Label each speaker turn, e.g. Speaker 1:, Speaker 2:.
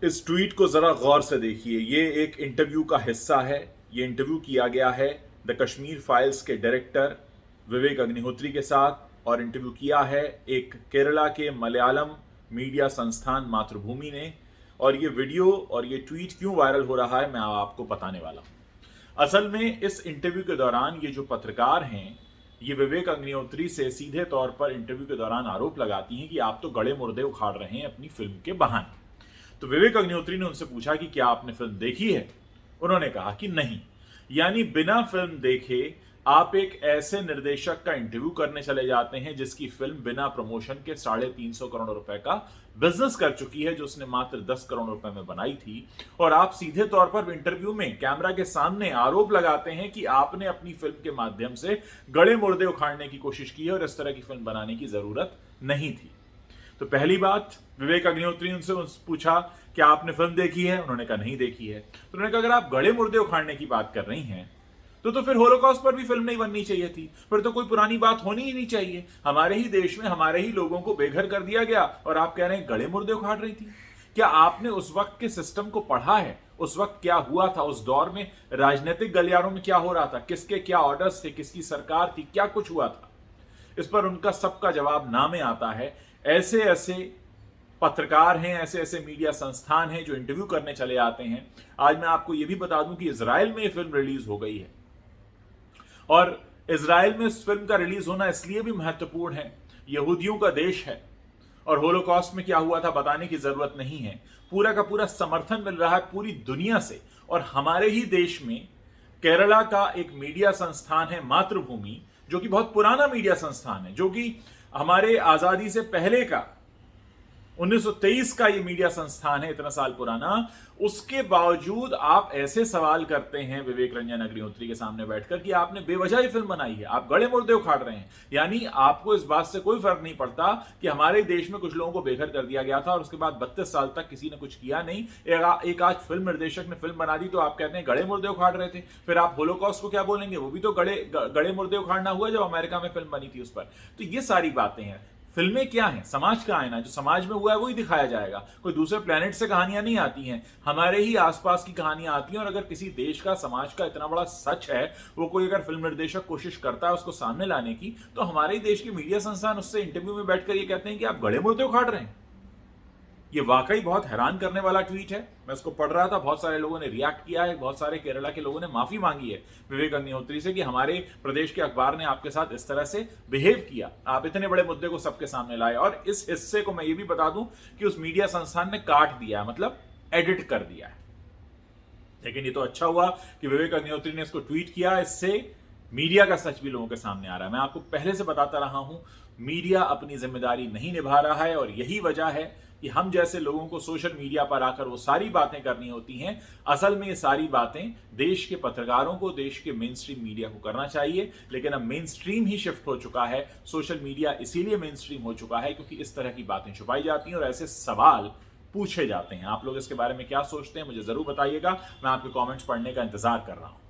Speaker 1: इस ट्वीट को जरा गौर से देखिए। ये एक इंटरव्यू का हिस्सा है। ये इंटरव्यू किया गया है द कश्मीर फाइल्स के डायरेक्टर विवेक अग्निहोत्री के साथ, और इंटरव्यू किया है एक केरला के मलयालम मीडिया संस्थान मातृभूमि ने। और ये वीडियो और ये ट्वीट क्यों वायरल हो रहा है मैं आपको बताने वाला हूं। असल में इस इंटरव्यू के दौरान ये जो पत्रकार हैं, ये विवेक अग्निहोत्री से सीधे तौर पर इंटरव्यू के दौरान आरोप लगाती हैं कि आप तो गड़े मुर्दे उखाड़ रहे हैं अपनी फिल्म के बहाने। तो विवेक अग्निहोत्री ने उनसे पूछा कि क्या आपने फिल्म देखी है। उन्होंने कहा कि नहीं। यानी बिना फिल्म देखे आप एक ऐसे निर्देशक का इंटरव्यू करने चले जाते हैं जिसकी फिल्म बिना प्रमोशन के 350 करोड़ रुपए का बिजनेस कर चुकी है, जो उसने मात्र 10 करोड़ रुपए में बनाई थी। और आप सीधे तौर पर इंटरव्यू में कैमरा के सामने आरोप लगाते हैं कि आपने अपनी फिल्म के माध्यम से गड़े मुर्दे उखाड़ने की कोशिश की है और इस तरह की फिल्म बनाने की जरूरत नहीं थी। तो पहली बात, विवेक अग्निहोत्री ने उनसे पूछा क्या आपने फिल्म देखी है। उन्होंने कहा नहीं देखी है। तो उन्होंने कहा अगर आप गड़े मुर्दे उखाड़ने की बात कर रही हैं तो फिर होलोकॉस्ट पर भी फिल्म नहीं बननी चाहिए थी। फिर तो कोई पुरानी बात होनी ही नहीं चाहिए। हमारे ही देश में हमारे ही लोगों को बेघर कर दिया गया और आप कह रहे हैं गड़े मुर्दे उखाड़ रही थी। क्या आपने उस वक्त के सिस्टम को पढ़ा है? उस वक्त क्या हुआ था, उस दौर में राजनीतिक गलियारों में क्या हो रहा था, किसके क्या ऑर्डर्स थे, किसकी सरकार थी, क्या कुछ हुआ था? इस पर उनका सबका जवाब ना में आता है। ऐसे ऐसे पत्रकार हैं, ऐसे ऐसे मीडिया संस्थान हैं जो इंटरव्यू करने चले आते हैं। आज मैं आपको यह भी बता दूं कि इजराइल में यह फिल्म रिलीज हो गई है, और इजराइल में इस फिल्म का रिलीज होना इसलिए भी महत्वपूर्ण है, यहूदियों का देश है और होलोकॉस्ट में क्या हुआ था बताने की जरूरत नहीं है। पूरा का पूरा समर्थन मिल रहा है पूरी दुनिया से। और हमारे ही देश में केरला का एक मीडिया संस्थान है मातृभूमि, जो कि बहुत पुराना मीडिया संस्थान है, जो कि हमारे आजादी से पहले का 1923 का ये मीडिया संस्थान है, इतना साल पुराना। उसके बावजूद आप ऐसे सवाल करते हैं विवेक रंजन अग्निहोत्री के सामने बैठकर कि आपने बेवजह ही फिल्म बनाई है, आप गड़े मुर्दे उखाड़ रहे हैं। यानी आपको इस बात से कोई फर्क नहीं पड़ता कि हमारे देश में कुछ लोगों को बेघर कर दिया गया था और उसके बाद 32 साल तक किसी ने कुछ किया नहीं। एक आज फिल्म निर्देशक ने फिल्म बना दी तो आप कहते हैं गड़े मुर्दे उखाड़ रहे थे। फिर आप होलोकॉस्ट को क्या बोलेंगे? वो भी तो गड़े मुर्दे उखाड़ना हुआ जब अमेरिका में फिल्म बनी थी उस पर। तो ये सारी बातें हैं। फिल्में क्या हैं? समाज का आईना। जो समाज में हुआ है वही दिखाया जाएगा। कोई दूसरे प्लेनेट से कहानियां नहीं आती हैं, हमारे ही आसपास की कहानियां आती हैं। और अगर किसी देश का, समाज का इतना बड़ा सच है, वो कोई अगर फिल्म निर्देशक कोशिश करता है उसको सामने लाने की, तो हमारे ही देश के मीडिया संस्थान उससे इंटरव्यू में बैठकर ये कहते हैं कि आप गड़े मुर्दे उखाड़ रहे हैं। ये वाकई बहुत हैरान करने वाला ट्वीट है। मैं उसको पढ़ रहा था, बहुत सारे लोगों ने रिएक्ट किया है, बहुत सारे केरला के लोगों ने माफी मांगी है विवेक अग्निहोत्री से कि हमारे प्रदेश के अखबार ने आपके साथ इस तरह से बिहेव किया, आप इतने बड़े मुद्दे को सबके सामने लाए। और इस हिस्से को मैं ये भी बता दूं कि उस मीडिया संस्थान ने काट दिया है, मतलब एडिट कर दिया है। लेकिन ये तो अच्छा हुआ कि विवेक अग्निहोत्री ने इसको ट्वीट किया, इससे मीडिया का सच भी लोगों के सामने आ रहा है। मैं आपको पहले से बताता रहा हूं, मीडिया अपनी जिम्मेदारी नहीं निभा रहा है, और यही वजह है कि हम जैसे लोगों को सोशल मीडिया पर आकर वो सारी बातें करनी होती हैं। असल में ये सारी बातें देश के पत्रकारों को, देश के मेन स्ट्रीम मीडिया को करना चाहिए। लेकिन अब मेन स्ट्रीम ही शिफ्ट हो चुका है, सोशल मीडिया इसीलिए मेन स्ट्रीम हो चुका है क्योंकि इस तरह की बातें छुपाई जाती हैं और ऐसे सवाल पूछे जाते हैं। आप लोग इसके बारे में क्या सोचते हैं मुझे जरूर बताइएगा। मैं आपके कमेंट्स पढ़ने का इंतजार कर रहा हूं।